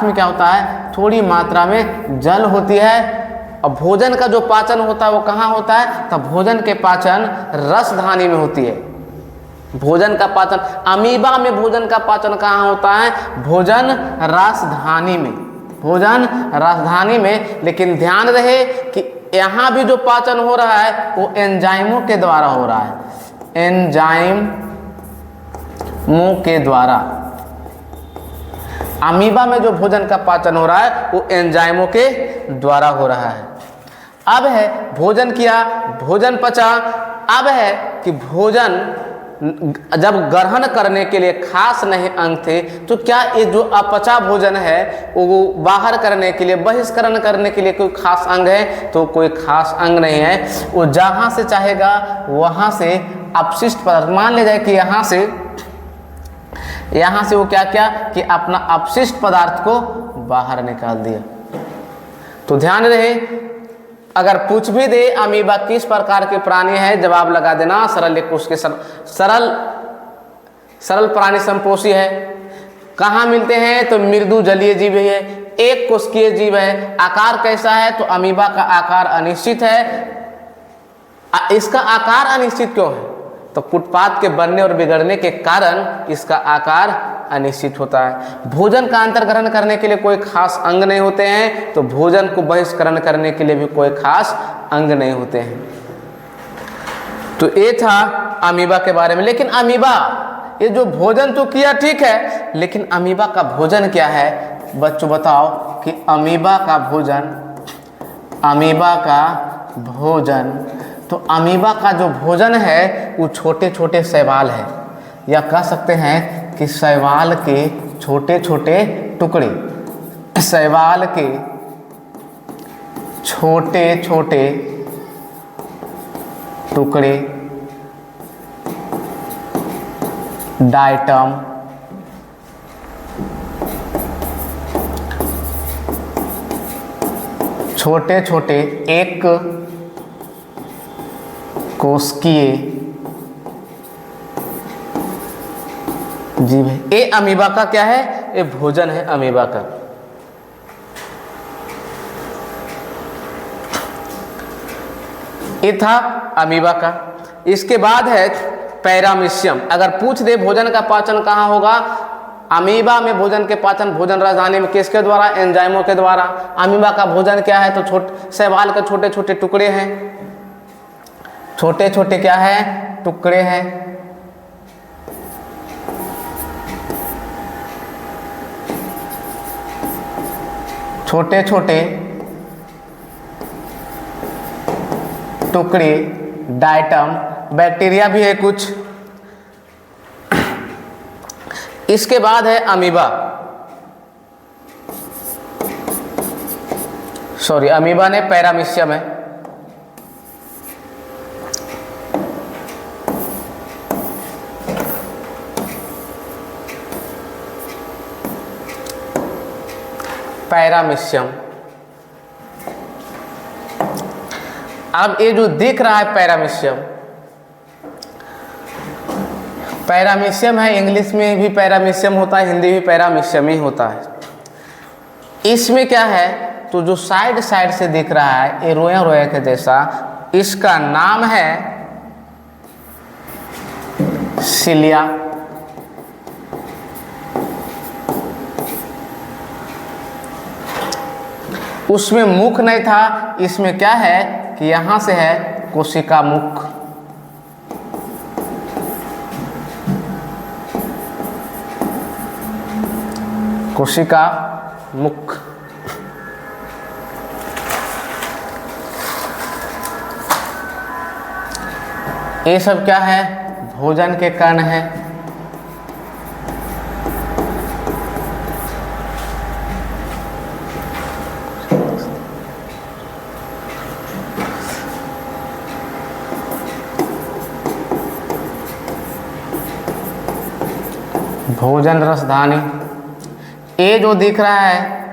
में क्या होता है? थोड़ी मात्रा में जल होती है। और भोजन का जो पाचन होता है वो कहाँ होता है? तो भोजन के पाचन रसधानी में होती है। भोजन का पाचन, अमीबा में भोजन का पाचन कहाँ होता है? भोजन रसधानी में, भोजन रसधानी में। लेकिन ध्यान रहे कि यहाँ भी जो पाचन हो रहा है वो एंजाइमों के द्वारा हो रहा है, एंजाइमों के द्वारा। अमीबा में जो भोजन का पाचन हो रहा है वो एंजाइमों के द्वारा हो रहा है। अब है भोजन किया, भोजन पचा। अब है कि भोजन जब ग्रहण करने के लिए खास नहीं अंग थे, तो क्या ये जो अपचा भोजन है वो बाहर करने के लिए, बहिष्करण करने के लिए कोई खास अंग है? तो कोई खास अंग नहीं है। वो जहाँ से चाहेगा वहाँ से अपशिष्ट पदार्थ, मान ले जाए कि यहाँ से वो क्या किया कि अपना अपशिष्ट पदार्थ को बाहर निकाल दिया। तो ध्यान रहे, अगर पूछ भी दे अमीबा किस प्रकार के प्राणी है, जवाब लगा देना सरल उसके सरल प्राणी संपोषी है। कहाँ मिलते हैं? तो मृदु जलीय जीव है, एक कोशिकीय जीव है। आकार कैसा है? तो अमीबा का आकार अनिश्चित है। इसका आकार अनिश्चित क्यों है? तो कुटपाद के बनने और बिगड़ने के कारण इसका आकार अनिश्चित होता है। भोजन का अंतर ग्रहण करने के लिए कोई खास अंग नहीं होते हैं, तो भोजन को बहिष्करण करने के लिए भी कोई खास अंग नहीं होते हैं। तो ये था अमीबा के बारे में। लेकिन अमीबा ये जो भोजन तो किया ठीक है, लेकिन अमीबा का भोजन क्या है? बच्चों बताओ कि अमीबा का भोजन तो अमीबा का जो भोजन है वो छोटे छोटे शैवाल है, या कह सकते हैं कि शैवाल के छोटे छोटे टुकड़े, शैवाल के छोटे छोटे टुकड़े, डाइटम, छोटे छोटे एक कोशिकीय जीव है। ये अमीबा का क्या है? ये भोजन है अमीबा का। ये था अमीबा का। इसके बाद है पैरामीशियम। अगर पूछ दे भोजन का पाचन कहाँ होगा, अमीबा में भोजन के पाचन भोजन राजधानी में किसके द्वारा? एंजाइमों के द्वारा। अमीबा का भोजन क्या है? तो शैवाल के छोटे छोटे टुकड़े हैं, छोटे छोटे क्या है? टुकड़े हैं। छोटे छोटे टुकड़े, डाइटम, बैक्टीरिया भी है कुछ। इसके बाद है अमीबा, सॉरी अमीबा ने पैरामीशियम है। पैरामीशियम। अब ये जो दिख रहा है पैरामीशियम, पैरामीशियम है, इंग्लिश में भी पैरामीशियम होता है, हिंदी भी पैरामीशियम ही होता है। इसमें क्या है? तो जो साइड साइड से दिख रहा है ये रोया रोया के जैसा, इसका नाम है सिलिया। उसमें मुख नहीं था, इसमें क्या है कि यहां से है कोशिका मुख। कोशिका मुख। ये सब क्या है? भोजन के कण है। भोजन रसधानी। ये जो दिख रहा है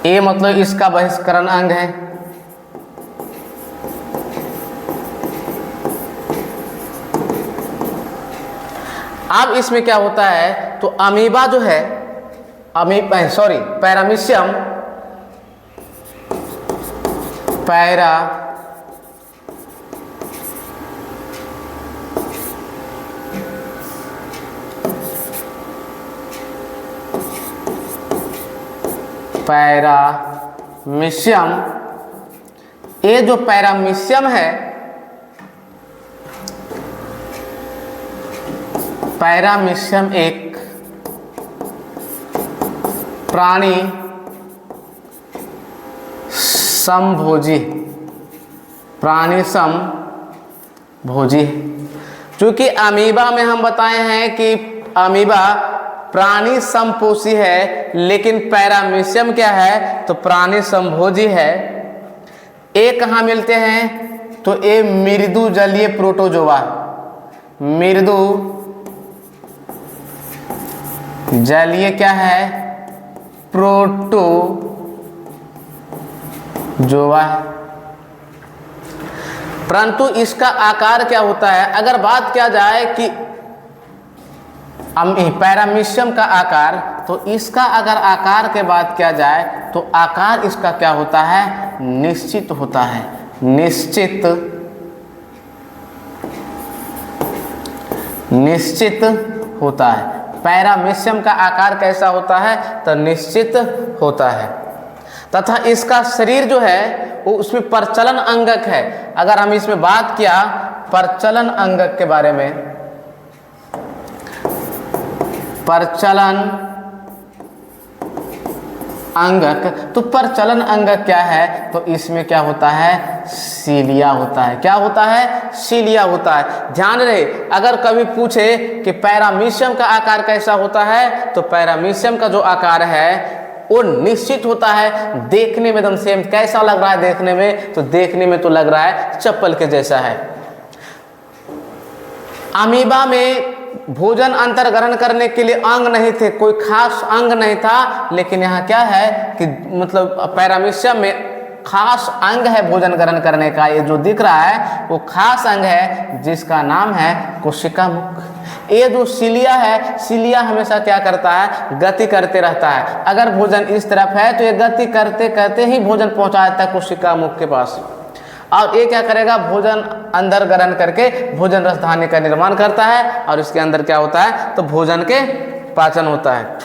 ये मतलब इसका बहिष्करण अंग है। अब इसमें क्या होता है? तो अमीबा जो है, पैरामीशियम, पैरामीशियम, ये जो पैरामीशियम है, पैरामीशियम एक प्राणी समभोजी, प्राणी समभोजी। चूंकि अमीबा में हम बताए हैं कि अमीबा प्राणी समपोषी है, लेकिन पैरामीशियम क्या है? तो प्राणी समभोजी है। ये कहाँ मिलते हैं? तो ये मृदु जलीय प्रोटोजोआ, मृदु जलीय क्या है? प्रोटोजोआ। परंतु इसका आकार क्या होता है? अगर बात किया जाए कि पैरामीशियम का आकार, तो इसका अगर आकार के बात किया जाए तो आकार इसका क्या होता है? निश्चित होता है, निश्चित होता है। पैरामीशियम का आकार कैसा होता है? तो निश्चित होता है। तथा इसका शरीर जो है वो उसमें प्रचलन अंगक है। अगर हम इसमें बात किया प्रचलन अंगक के बारे में, प्रचलन अंगक। तो प्रचलन अंगक क्या है? तो इसमें क्या होता है? सीलिया होता है। क्या होता है? सीलिया होता है। ध्यान रहे, अगर कभी पूछे कि पैरामीशियम का आकार कैसा होता है, तो पैरामीशियम का जो आकार है वो निश्चित होता है, देखने में एकदम सेम। कैसा लग रहा है देखने में? तो देखने में तो लग रहा है चप्पल के जैसा है। अमीबा में भोजन अंतर ग्रहण करने के लिए अंग नहीं थे, कोई खास अंग नहीं था, लेकिन यहाँ क्या है कि मतलब पैरामीशियम में खास अंग है भोजन ग्रहण करने का। ये जो दिख रहा है वो खास अंग है जिसका नाम है कोशिका मुख। ये जो सीलिया है, सीलिया हमेशा क्या करता है? गति करते रहता है। अगर भोजन इस तरफ है तो ये गति करते करते ही भोजन पहुंचा देता है कोशिका मुख के पास। और ये क्या करेगा? भोजन अंदर ग्रहण करके भोजन रसधानी का निर्माण करता है, और इसके अंदर क्या होता है? तो भोजन के पाचन होता है।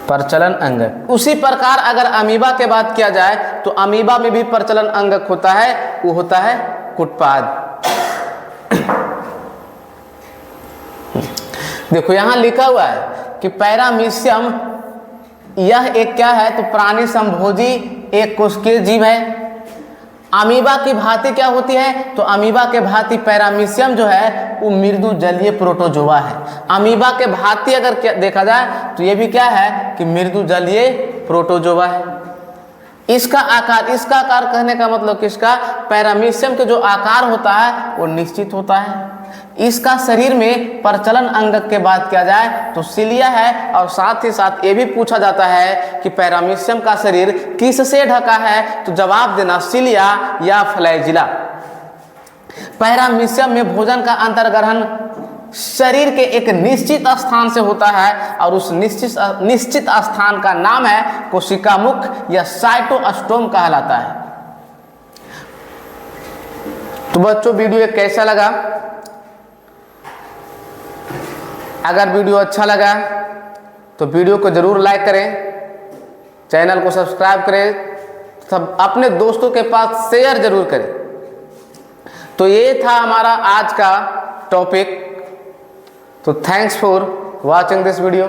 प्रचलन अंगक। उसी प्रकार अगर अमीबा के बात किया जाए तो अमीबा में भी प्रचलन अंगक होता है, वो होता है कुटपाद। देखो यहां लिखा हुआ है कि पैरामीशियम यह एक क्या है? तो प्राणी संभोजी एक कोशिकीय जीव है। अमीबा की भांति क्या होती है? तो अमीबा के भांति पैरामीशियम जो है वो मृदु जलीय प्रोटोजोआ है। अमीबा के भांति अगर देखा जाए तो ये भी क्या है कि मृदु जलीय प्रोटोजोआ है। इसका आकार कहने का मतलब किसका? पैरामीशियम के जो आकार होता है वो निश्चित होता है। इसका शरीर में प्रचलन अंगक के बात किया जाए तो सीलिया है, और साथ ही साथ ये भी पूछा जाता है कि पैरामीशियम का शरीर किससे ढका है? तो जवाब देना सीलिया या फ्लैजिला। पैरामीशियम में भोजन का अंतर्ग्रहण शरीर के एक निश्चित स्थान से होता है, और उस निश्चित स्थान का नाम है कोशिका मुख या साइटोस्टोम कहलाता है। तो बच्चों वीडियो कैसा लगा? अगर वीडियो अच्छा लगा तो वीडियो को जरूर लाइक करें, चैनल को सब्सक्राइब करें, सब अपने दोस्तों के पास शेयर जरूर करें। तो ये था हमारा आज का टॉपिक। तो thanks for watching this video.